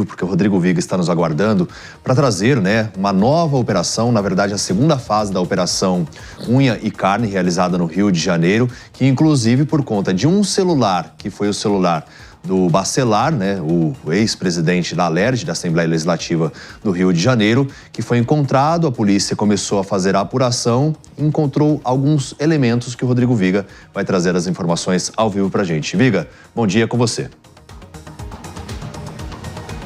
porque o Rodrigo Viga está nos aguardando para trazer, uma nova operação, na verdade a segunda fase da operação Unha e Carne, realizada no Rio de Janeiro, que inclusive por conta de um celular, que foi o celular do Bacelar, o ex-presidente da Alerj, da Assembleia Legislativa do Rio de Janeiro, que foi encontrado, a polícia começou a fazer a apuração e encontrou alguns elementos que o Rodrigo Viga vai trazer as informações ao vivo pra gente. Viga, bom dia com você.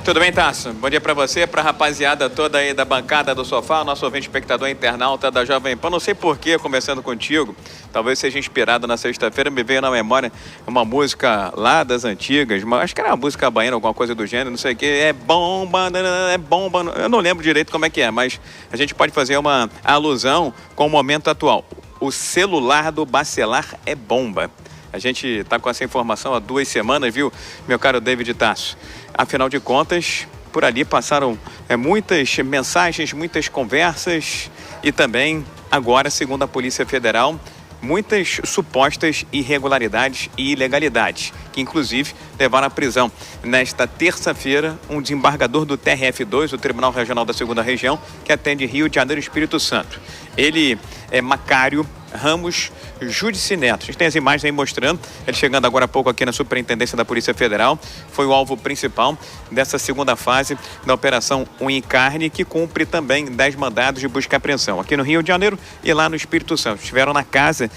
Tudo bem, Tasso? Bom dia para você, para a rapaziada toda aí da bancada do sofá, nosso ouvinte espectador internauta da Jovem Pan. Não sei porquê, começando contigo, talvez seja inspirado na sexta-feira, me veio na memória uma música lá das antigas, acho que era uma música baiana, alguma coisa do gênero, não sei o que, é bomba, eu não lembro direito como é que é, mas a gente pode fazer uma alusão com o momento atual. O celular do Bacelar é bomba. A gente está com essa informação há 2 semanas, viu, meu caro David Tasso? Afinal de contas, por ali passaram muitas mensagens, muitas conversas e também, agora, segundo a Polícia Federal, muitas supostas irregularidades e ilegalidades, que inclusive levaram à prisão nesta terça-feira um desembargador do TRF2, o Tribunal Regional da 2ª Região, que atende Rio de Janeiro e Espírito Santo. Ele é Macário Ramos Judici Neto. A gente tem as imagens aí mostrando, ele chegando agora há pouco aqui na Superintendência da Polícia Federal, foi o alvo principal dessa segunda fase da Operação Unha e Carne, que cumpre também 10 mandados de busca e apreensão aqui no Rio de Janeiro e lá no Espírito Santo. Estiveram na casa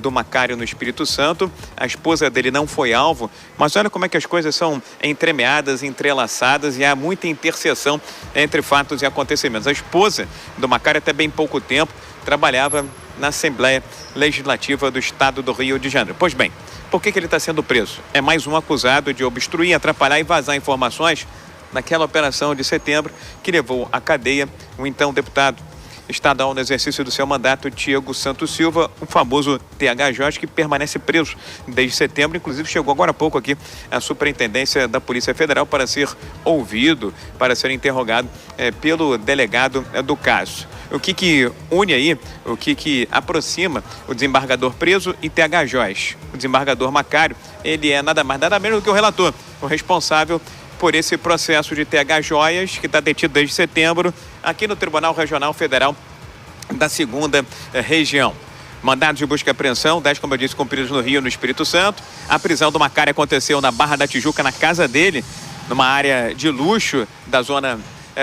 do Macário no Espírito Santo, a esposa dele não foi alvo, mas olha como é que as coisas são entremeadas, entrelaçadas e há muita interseção entre fatos e acontecimentos. A esposa do Macário até bem pouco tempo trabalhava na Assembleia Legislativa do Estado do Rio de Janeiro. Pois bem, por que ele está sendo preso? É mais um acusado de obstruir, atrapalhar e vazar informações naquela operação de setembro que levou à cadeia o então deputado estadual no exercício do seu mandato, Tiago Santos Silva, o famoso TH, que permanece preso desde setembro. Inclusive chegou agora há pouco aqui à Superintendência da Polícia Federal para ser ouvido, para ser interrogado pelo delegado do caso. O que une aí, o que aproxima o desembargador preso e TH. O desembargador Macário, ele é nada mais, nada menos do que o relator, o responsável por esse processo de TH, que está detido desde setembro, aqui no Tribunal Regional Federal da 2ª Região. Mandados de busca e apreensão, 10, como eu disse, cumpridos no Rio, no Espírito Santo. A prisão do Macário aconteceu na Barra da Tijuca, na casa dele, numa área de luxo da zona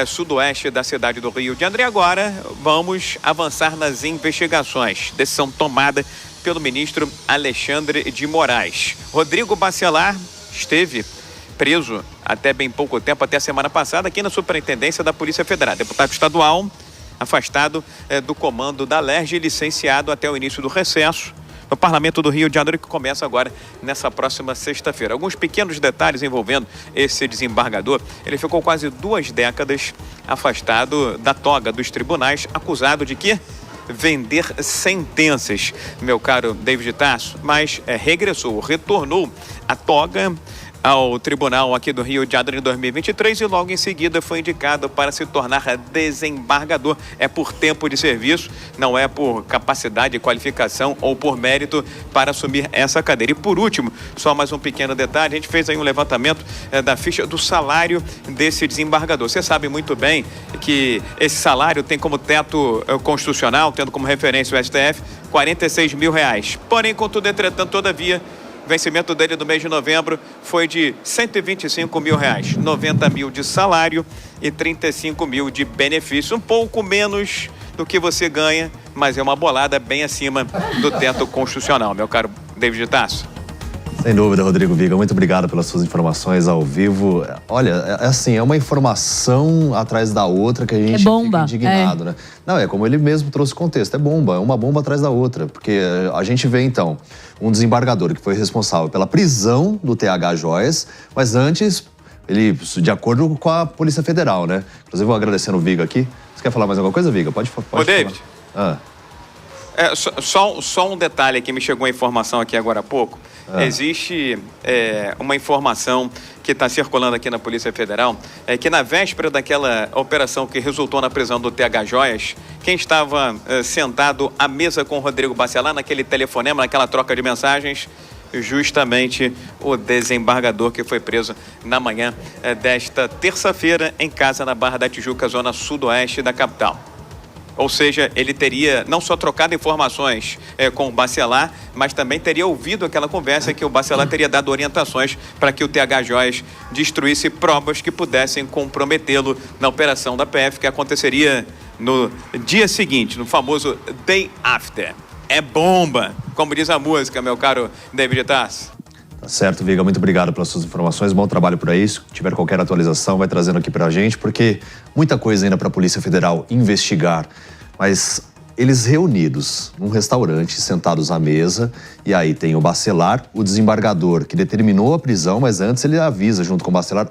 sudoeste da cidade do Rio de Janeiro. E agora vamos avançar nas investigações. Decisão tomada pelo ministro Alexandre de Moraes. Rodrigo Bacelar esteve preso até bem pouco tempo, até a semana passada, aqui na Superintendência da Polícia Federal. Deputado estadual, afastado do comando da Alerj, licenciado até o início do recesso no Parlamento do Rio de Janeiro, que começa agora nessa próxima sexta-feira. Alguns pequenos detalhes envolvendo esse desembargador. Ele ficou quase 2 décadas afastado da toga dos tribunais, acusado de quê? Vender sentenças, meu caro David Tasso, mas regressou, retornou à toga ao tribunal aqui do Rio de Janeiro em 2023 e logo em seguida foi indicado para se tornar desembargador. É por tempo de serviço, não é por capacidade, qualificação ou por mérito para assumir essa cadeira. E por último, só mais um pequeno detalhe, a gente fez aí um levantamento da ficha do salário desse desembargador. Você sabe muito bem que esse salário tem como teto constitucional, tendo como referência o STF, R$46 mil. Porém, contudo, entretanto, todavia, o vencimento dele no mês de novembro foi de R$125 mil, 90 mil de salário e 35 mil de benefício, um pouco menos do que você ganha, mas é uma bolada bem acima do teto constitucional, meu caro David Tasso. Sem dúvida, Rodrigo Viga, muito obrigado pelas suas informações ao vivo. Olha, é uma informação atrás da outra que a gente fica indignado, né? Não, é como ele mesmo trouxe o contexto, é uma bomba atrás da outra, porque a gente vê então um desembargador que foi responsável pela prisão do TH Joias, mas antes, ele, de acordo com a Polícia Federal, né? Inclusive, vou agradecendo o Viga aqui. Você quer falar mais alguma coisa, Viga? Pode Ô, David. Só um detalhe que me chegou a informação aqui agora há pouco. Existe uma informação que está circulando aqui na Polícia Federal, que na véspera daquela operação que resultou na prisão do TH, quem estava sentado à mesa com o Rodrigo Bacelar, naquele telefonema, naquela troca de mensagens, justamente o desembargador que foi preso na manhã desta terça-feira em casa na Barra da Tijuca, zona sudoeste da capital. Ou seja, ele teria não só trocado informações com o Bacelar, mas também teria ouvido aquela conversa que o Bacelar teria dado orientações para que o TH Joias destruísse provas que pudessem comprometê-lo na operação da PF, que aconteceria no dia seguinte, no famoso Day After. É bomba, como diz a música, meu caro David Tassi. Tá certo, Viga, muito obrigado pelas suas informações, bom trabalho por aí. Se tiver qualquer atualização, vai trazendo aqui pra gente, porque muita coisa ainda pra Polícia Federal investigar. Mas eles reunidos num restaurante, sentados à mesa, e aí tem o Bacelar, o desembargador, que determinou a prisão, mas antes ele avisa junto com o Bacelar,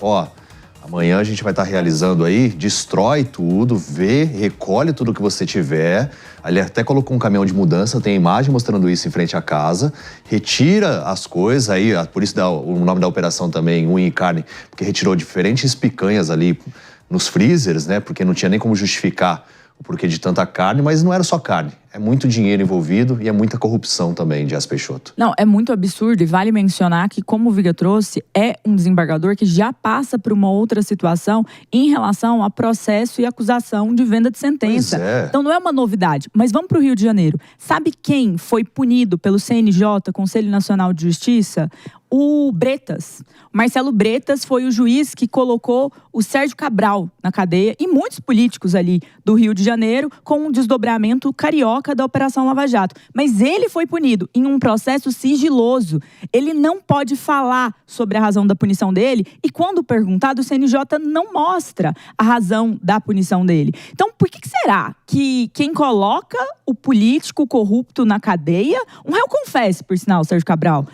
amanhã a gente vai estar realizando aí, destrói tudo, vê, recolhe tudo que você tiver. Ele até colocou um caminhão de mudança, tem imagem mostrando isso em frente à casa. Retira as coisas, aí por isso dá o nome da operação também, unha e carne, porque retirou diferentes picanhas ali nos freezers, né? Porque não tinha nem como justificar o porquê de tanta carne, mas não era só carne. É muito dinheiro envolvido e é muita corrupção também, Dias Peixoto. Não, é muito absurdo e vale mencionar que, como o Viga trouxe, é um desembargador que já passa por uma outra situação em relação a processo e acusação de venda de sentença. Então não é uma novidade. Mas vamos para o Rio de Janeiro. Sabe quem foi punido pelo CNJ, Conselho Nacional de Justiça? O Bretas. O Marcelo Bretas foi o juiz que colocou o Sérgio Cabral na cadeia e muitos políticos ali do Rio de Janeiro com um desdobramento carioca da Operação Lava Jato. Mas ele foi punido em um processo sigiloso. Ele não pode falar sobre a razão da punição dele e, quando perguntado, o CNJ não mostra a razão da punição dele. Então, por que será que quem coloca o político corrupto na cadeia, um réu confesso, por sinal, Sérgio Cabral,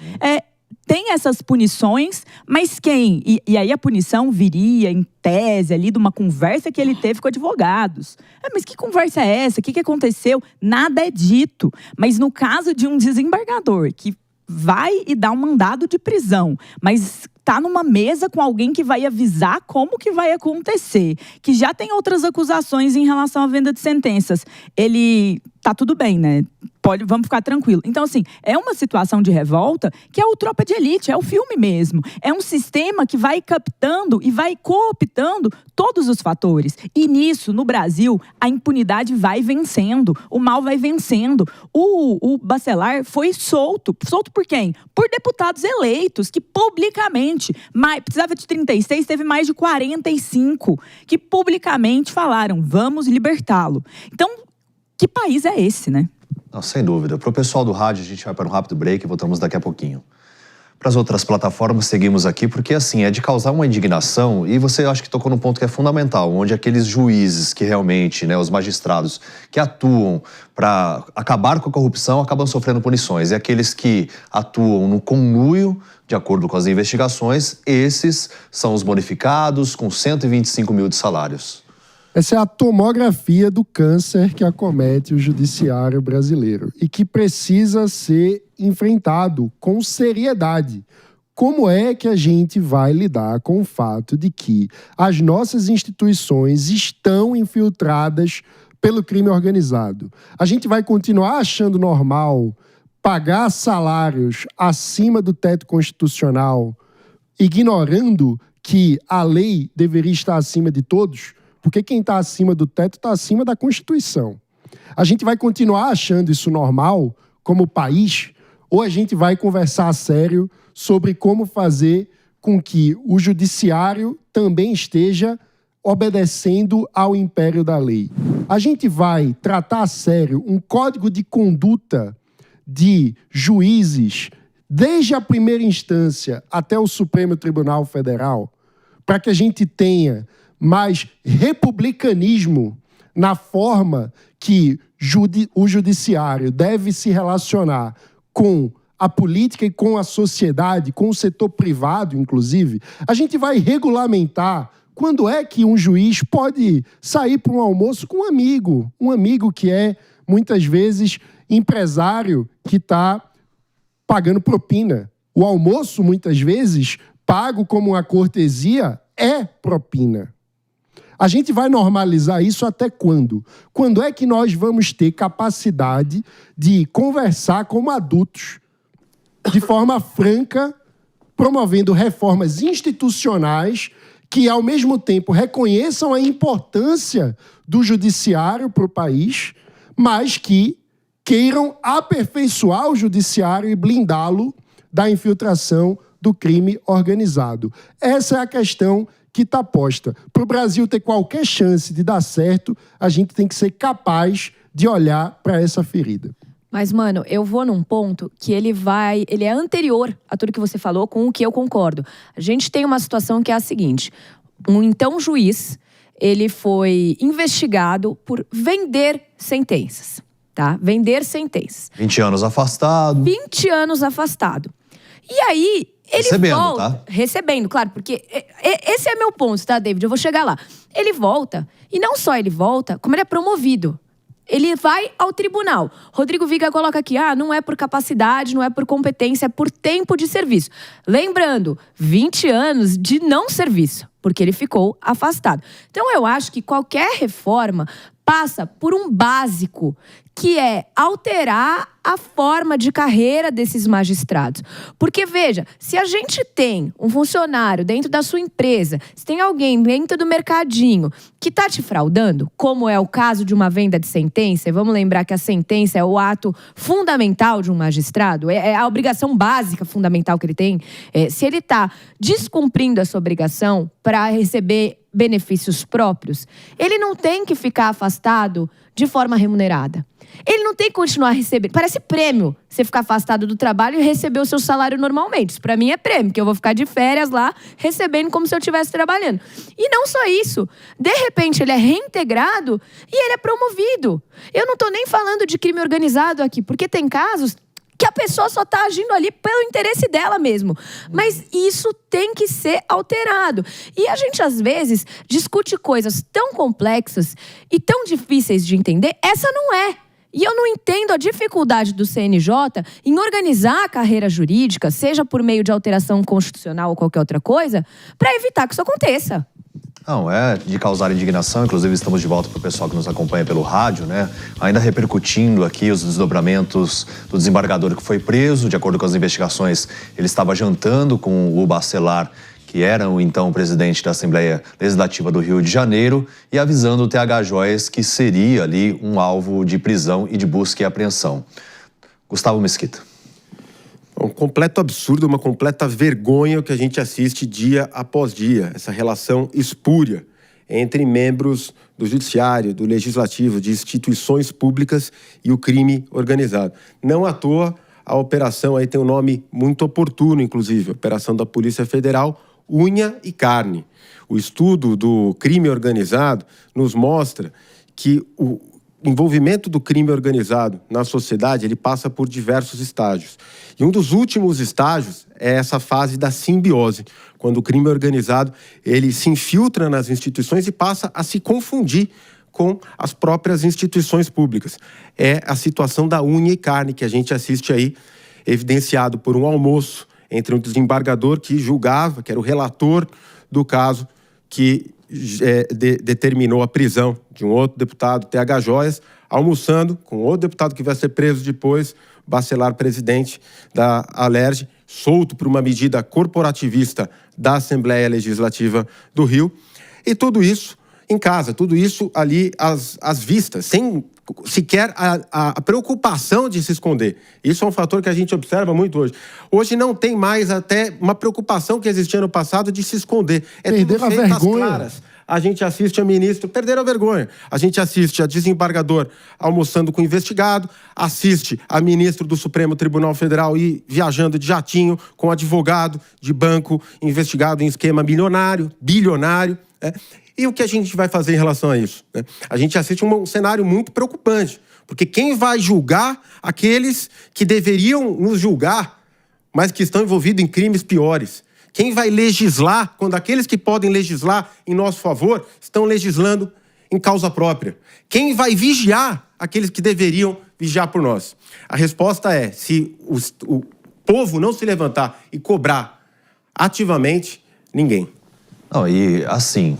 tem essas punições, mas quem? E aí a punição viria em tese ali de uma conversa que ele teve com advogados. Mas que conversa é essa? O que aconteceu? Nada é dito. Mas no caso de um desembargador que vai e dá um mandado de prisão, mas está numa mesa com alguém que vai avisar como que vai acontecer, que já tem outras acusações em relação à venda de sentenças, ele tá tudo bem, né? Vamos ficar tranquilo. Então, assim, é uma situação de revolta que é o Tropa de Elite, é o filme mesmo. É um sistema que vai captando e vai cooptando todos os fatores. E nisso, no Brasil, a impunidade vai vencendo, o mal vai vencendo. O Bacelar foi solto. Solto por quem? Por deputados eleitos, que publicamente, precisava de 36, teve mais de 45, que publicamente falaram, vamos libertá-lo. Então, que país é esse, né? Não, sem dúvida. Para o pessoal do rádio, a gente vai para um rápido break e voltamos daqui a pouquinho. Para as outras plataformas, seguimos aqui porque, assim, é de causar uma indignação e você acho que tocou num ponto que é fundamental, onde aqueles juízes que realmente, né, os magistrados que atuam para acabar com a corrupção acabam sofrendo punições. E aqueles que atuam no conluio, de acordo com as investigações, esses são os bonificados com 125 mil de salários. Essa é a tomografia do câncer que acomete o judiciário brasileiro e que precisa ser enfrentado com seriedade. Como é que a gente vai lidar com o fato de que as nossas instituições estão infiltradas pelo crime organizado? A gente vai continuar achando normal pagar salários acima do teto constitucional, ignorando que a lei deveria estar acima de todos? Porque quem está acima do teto está acima da Constituição. A gente vai continuar achando isso normal como país ou a gente vai conversar a sério sobre como fazer com que o judiciário também esteja obedecendo ao império da lei? A gente vai tratar a sério um código de conduta de juízes desde a primeira instância até o Supremo Tribunal Federal para que a gente tenha mais republicanismo na forma que o judiciário deve se relacionar com a política e com a sociedade, com o setor privado, inclusive. A gente vai regulamentar quando é que um juiz pode sair para um almoço com um amigo que é, muitas vezes, empresário que está pagando propina. O almoço, muitas vezes, pago como uma cortesia, é propina. A gente vai normalizar isso até quando? Quando é que nós vamos ter capacidade de conversar como adultos de forma franca, promovendo reformas institucionais que, ao mesmo tempo, reconheçam a importância do judiciário para o país, mas que queiram aperfeiçoar o judiciário e blindá-lo da infiltração do crime organizado. Essa é a questão que está posta. Para o Brasil ter qualquer chance de dar certo, a gente tem que ser capaz de olhar para essa ferida. Mas, mano, eu vou num ponto que ele é anterior a tudo que você falou, com o que eu concordo. A gente tem uma situação que é a seguinte: um então juiz, ele foi investigado por vender sentenças, tá? Vender sentenças. 20 anos afastado. 20 anos afastado. E aí, ele recebendo, volta... tá? Recebendo, claro, porque esse é meu ponto, tá, David? Eu vou chegar lá. Ele volta, e não só ele volta, como ele é promovido. Ele vai ao tribunal. Rodrigo Viga coloca aqui, não é por capacidade, não é por competência, é por tempo de serviço. Lembrando, 20 anos de não serviço, porque ele ficou afastado. Então, eu acho que qualquer reforma passa por um básico, que é alterar a forma de carreira desses magistrados. Porque, veja, se a gente tem um funcionário dentro da sua empresa, se tem alguém dentro do mercadinho que está te fraudando, como é o caso de uma venda de sentença, e vamos lembrar que a sentença é o ato fundamental de um magistrado, é a obrigação básica fundamental que ele tem, se ele está descumprindo essa obrigação para receber benefícios próprios, ele não tem que ficar afastado de forma remunerada. Ele não tem que continuar recebendo. Parece prêmio você ficar afastado do trabalho e receber o seu salário normalmente. Isso pra mim é prêmio, porque eu vou ficar de férias lá recebendo como se eu estivesse trabalhando. E não só isso. De repente ele é reintegrado e ele é promovido. Eu não tô nem falando de crime organizado aqui, porque tem casos que a pessoa só está agindo ali pelo interesse dela mesmo. Mas isso tem que ser alterado. E a gente, às vezes, discute coisas tão complexas e tão difíceis de entender. Essa não é. E eu não entendo a dificuldade do CNJ em organizar a carreira jurídica, seja por meio de alteração constitucional ou qualquer outra coisa, para evitar que isso aconteça. Não, é de causar indignação. Inclusive, estamos de volta para o pessoal que nos acompanha pelo rádio, né? Ainda repercutindo aqui os desdobramentos do desembargador que foi preso. De acordo com as investigações, ele estava jantando com o Bacelar, que era o então presidente da Assembleia Legislativa do Rio de Janeiro, e avisando o TH Joias que seria ali um alvo de prisão e de busca e apreensão. Gustavo Mesquita. Um completo absurdo, uma completa vergonha o que a gente assiste dia após dia. Essa relação espúria entre membros do judiciário, do legislativo, de instituições públicas e o crime organizado. Não à toa, a operação aí tem um nome muito oportuno, inclusive, Operação da Polícia Federal, Unha e Carne. O estudo do crime organizado nos mostra que o envolvimento do crime organizado na sociedade, ele passa por diversos estágios. E um dos últimos estágios é essa fase da simbiose, quando o crime organizado, ele se infiltra nas instituições e passa a se confundir com as próprias instituições públicas. É a situação da unha e carne que a gente assiste aí, evidenciado por um almoço entre um desembargador que julgava, que era o relator do caso, que determinou a prisão de um outro deputado, TH Joias, almoçando com outro deputado que vai ser preso depois, Bacelar, presidente da Alerj, solto por uma medida corporativista da Assembleia Legislativa do Rio. E tudo isso em casa, tudo isso ali às vistas, sem sequer a preocupação de se esconder. Isso é um fator que a gente observa muito hoje. Hoje não tem mais até uma preocupação que existia no passado de se esconder. Perderam a vergonha. Claras. A gente assiste a ministro, perderam a vergonha. A gente assiste a desembargador almoçando com o investigado, assiste a ministro do Supremo Tribunal Federal e viajando de jatinho com advogado de banco investigado em esquema bilionário. E o que a gente vai fazer em relação a isso? A gente assiste um cenário muito preocupante, porque quem vai julgar aqueles que deveriam nos julgar, mas que estão envolvidos em crimes piores? Quem vai legislar quando aqueles que podem legislar em nosso favor estão legislando em causa própria? Quem vai vigiar aqueles que deveriam vigiar por nós? A resposta é, se o povo não se levantar e cobrar ativamente, ninguém. Não, e assim,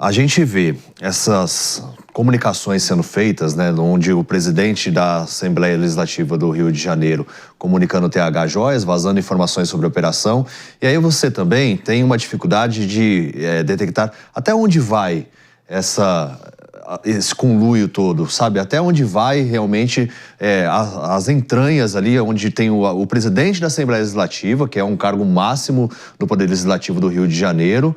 A gente vê essas comunicações sendo feitas, né, onde o presidente da Assembleia Legislativa do Rio de Janeiro comunicando o TH Joias, vazando informações sobre a operação, e aí você também tem uma dificuldade de detectar até onde vai esse conluio todo, sabe? Até onde vai realmente as entranhas ali, onde tem o presidente da Assembleia Legislativa, que é um cargo máximo do Poder Legislativo do Rio de Janeiro,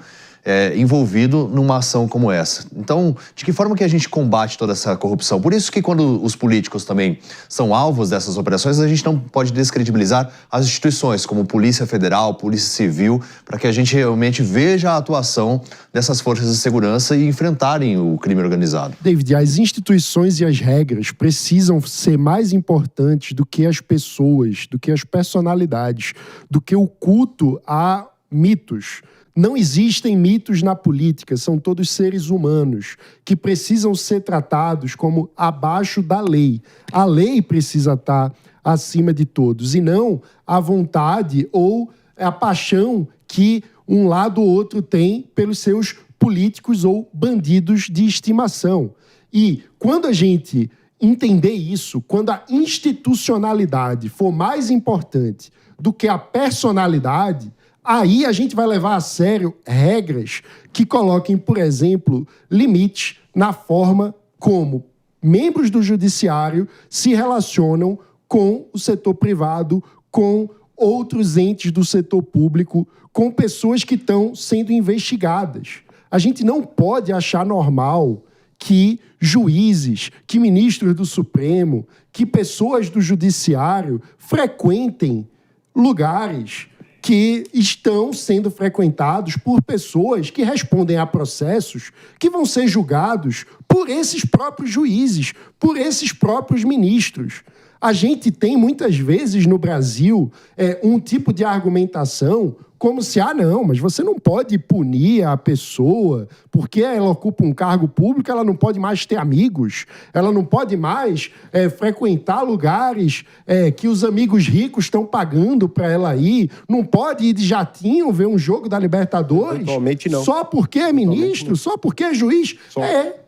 envolvido numa ação como essa. Então, de que forma que a gente combate toda essa corrupção? Por isso que quando os políticos também são alvos dessas operações, a gente não pode descredibilizar as instituições, como Polícia Federal, Polícia Civil, para que a gente realmente veja a atuação dessas forças de segurança e enfrentarem o crime organizado. David, as instituições e as regras precisam ser mais importantes do que as pessoas, do que as personalidades, do que o culto a mitos. Não existem mitos na política, são todos seres humanos que precisam ser tratados como abaixo da lei. A lei precisa estar acima de todos e não a vontade ou a paixão que um lado ou outro tem pelos seus políticos ou bandidos de estimação. E quando a gente entender isso, quando a institucionalidade for mais importante do que a personalidade, aí a gente vai levar a sério regras que coloquem, por exemplo, limites na forma como membros do judiciário se relacionam com o setor privado, com outros entes do setor público, com pessoas que estão sendo investigadas. A gente não pode achar normal que juízes, que ministros do Supremo, que pessoas do judiciário frequentem lugares que estão sendo frequentados por pessoas que respondem a processos que vão ser julgados por esses próprios juízes, por esses próprios ministros. A gente tem, muitas vezes, no Brasil, um tipo de argumentação como se, não, mas você não pode punir a pessoa porque ela ocupa um cargo público, ela não pode mais ter amigos, ela não pode mais frequentar lugares que os amigos ricos estão pagando para ela ir, não pode ir de jatinho ver um jogo da Libertadores. Totalmente não. Só porque é ministro, só porque é juiz.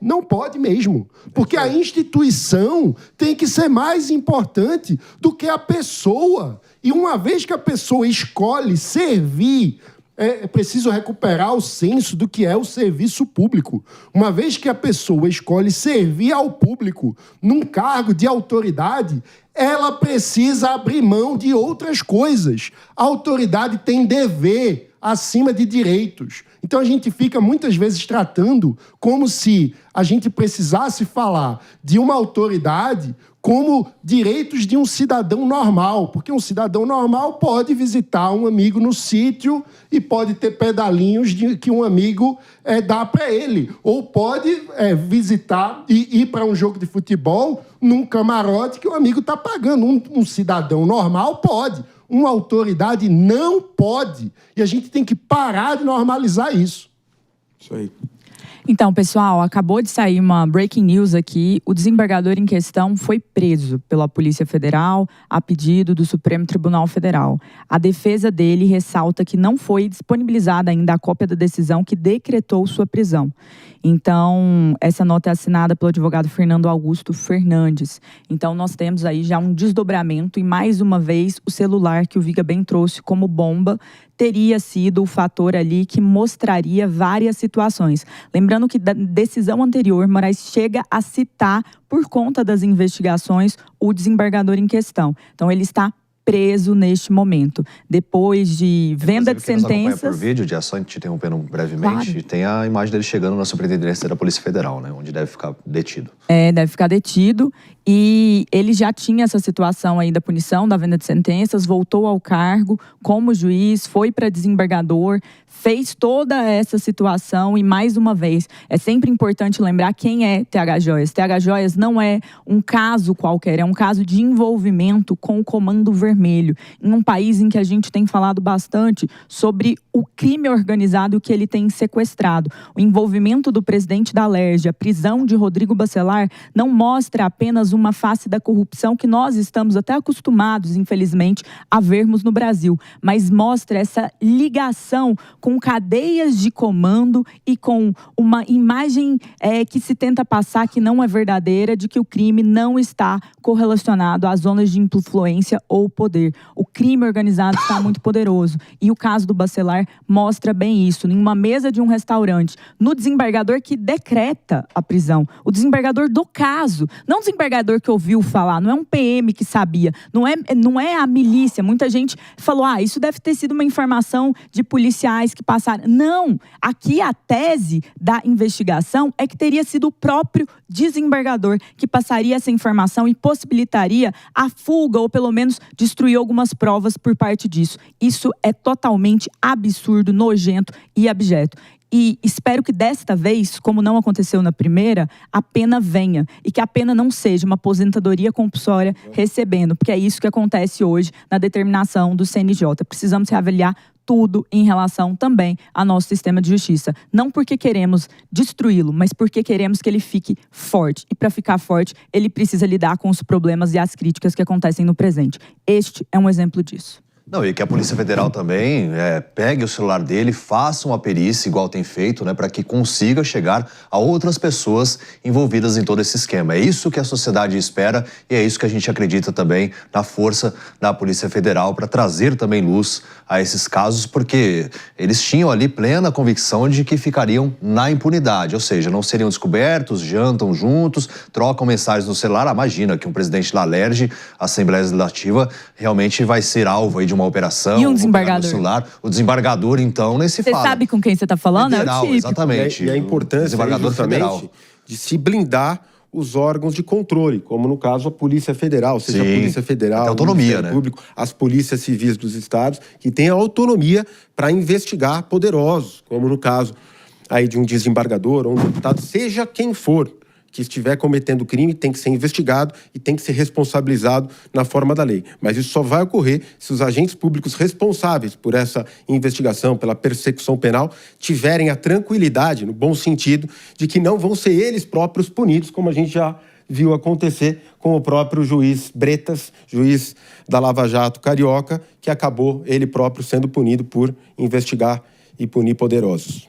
Não pode mesmo. Porque a instituição tem que ser mais importante do que a pessoa. E uma vez que a pessoa escolhe servir, é preciso recuperar o senso do que é o serviço público. Uma vez que a pessoa escolhe servir ao público num cargo de autoridade, ela precisa abrir mão de outras coisas. A autoridade tem dever acima de direitos. Então a gente fica muitas vezes tratando como se a gente precisasse falar de uma autoridade como direitos de um cidadão normal, porque um cidadão normal pode visitar um amigo no sítio e pode ter pedalinhos que um amigo dá para ele, ou pode visitar e ir para um jogo de futebol num camarote que o amigo está pagando. Um cidadão normal pode, uma autoridade não pode, e a gente tem que parar de normalizar isso. Isso aí. Então, pessoal, acabou de sair uma breaking news aqui. O desembargador em questão foi preso pela Polícia Federal a pedido do Supremo Tribunal Federal. A defesa dele ressalta que não foi disponibilizada ainda a cópia da decisão que decretou sua prisão. Então, essa nota é assinada pelo advogado Fernando Augusto Fernandes. Então, nós temos aí já um desdobramento e, mais uma vez, o celular que o Viga bem trouxe como bomba teria sido o fator ali que mostraria várias situações. Lembrando que da decisão anterior, Moraes chega a citar, por conta das investigações, o desembargador em questão. Então, ele está preso neste momento. Depois de venda de sentenças... por vídeo, já só te interrompendo brevemente, claro. Tem a imagem dele chegando na Superintendência da Polícia Federal, né, onde deve ficar detido. Deve ficar detido. E ele já tinha essa situação aí da punição, da venda de sentenças, voltou ao cargo como juiz, foi para desembargador, fez toda essa situação e, mais uma vez, é sempre importante lembrar quem é TH Joias. TH Joias não é um caso qualquer, é um caso de envolvimento com o Comando Vermelho. vermelho, em um país em que a gente tem falado bastante sobre o crime organizado que ele tem sequestrado. O envolvimento do presidente da Alerj, a prisão de Rodrigo Bacelar, não mostra apenas uma face da corrupção que nós estamos até acostumados, infelizmente, a vermos no Brasil, mas mostra essa ligação com cadeias de comando e com uma imagem que se tenta passar que não é verdadeira, de que o crime não está correlacionado às zonas de influência ou poder. O crime organizado está muito poderoso. E o caso do Bacelar mostra bem isso. Em uma mesa de um restaurante, no desembargador que decreta a prisão, o desembargador do caso, não o desembargador que ouviu falar, não é um PM que sabia, não é a milícia. Muita gente falou, isso deve ter sido uma informação de policiais que passaram. Não! Aqui a tese da investigação é que teria sido o próprio desembargador que passaria essa informação e possibilitaria a fuga ou pelo menos destruir algumas provas por parte disso. Isso é totalmente absurdo, nojento e abjeto. E espero que desta vez, como não aconteceu na primeira, a pena venha. E que a pena não seja uma aposentadoria compulsória recebendo, porque é isso que acontece hoje na determinação do CNJ. Precisamos reavaliar tudo em relação também ao nosso sistema de justiça. Não porque queremos destruí-lo, mas porque queremos que ele fique forte. E para ficar forte, ele precisa lidar com os problemas e as críticas que acontecem no presente. Este é um exemplo disso. Não, e que a Polícia Federal também pegue o celular dele, faça uma perícia, igual tem feito, né, para que consiga chegar a outras pessoas envolvidas em todo esse esquema. É isso que a sociedade espera e é isso que a gente acredita também na força da Polícia Federal para trazer também luz a esses casos, porque eles tinham ali plena convicção de que ficariam na impunidade, ou seja, não seriam descobertos, jantam juntos, trocam mensagens no celular. Imagina que um presidente da Alerj, Assembleia Legislativa, realmente vai ser alvo aí de uma operação. E um desembargador? No celular. O desembargador, então, nem se fala. Você sabe com quem você está falando? Federal, é o tipo. Exatamente. E a importância desembargador federal de se blindar os órgãos de controle, como no caso a Polícia Federal, seja a Polícia Federal, autonomia, o Público, as polícias civis dos estados, que têm a autonomia para investigar poderosos, como no caso aí de um desembargador ou um deputado, seja quem for que estiver cometendo crime, tem que ser investigado e tem que ser responsabilizado na forma da lei. Mas isso só vai ocorrer se os agentes públicos responsáveis por essa investigação, pela persecução penal, tiverem a tranquilidade, no bom sentido, de que não vão ser eles próprios punidos, como a gente já viu acontecer com o próprio juiz Bretas, juiz da Lava Jato carioca, que acabou ele próprio sendo punido por investigar e punir poderosos.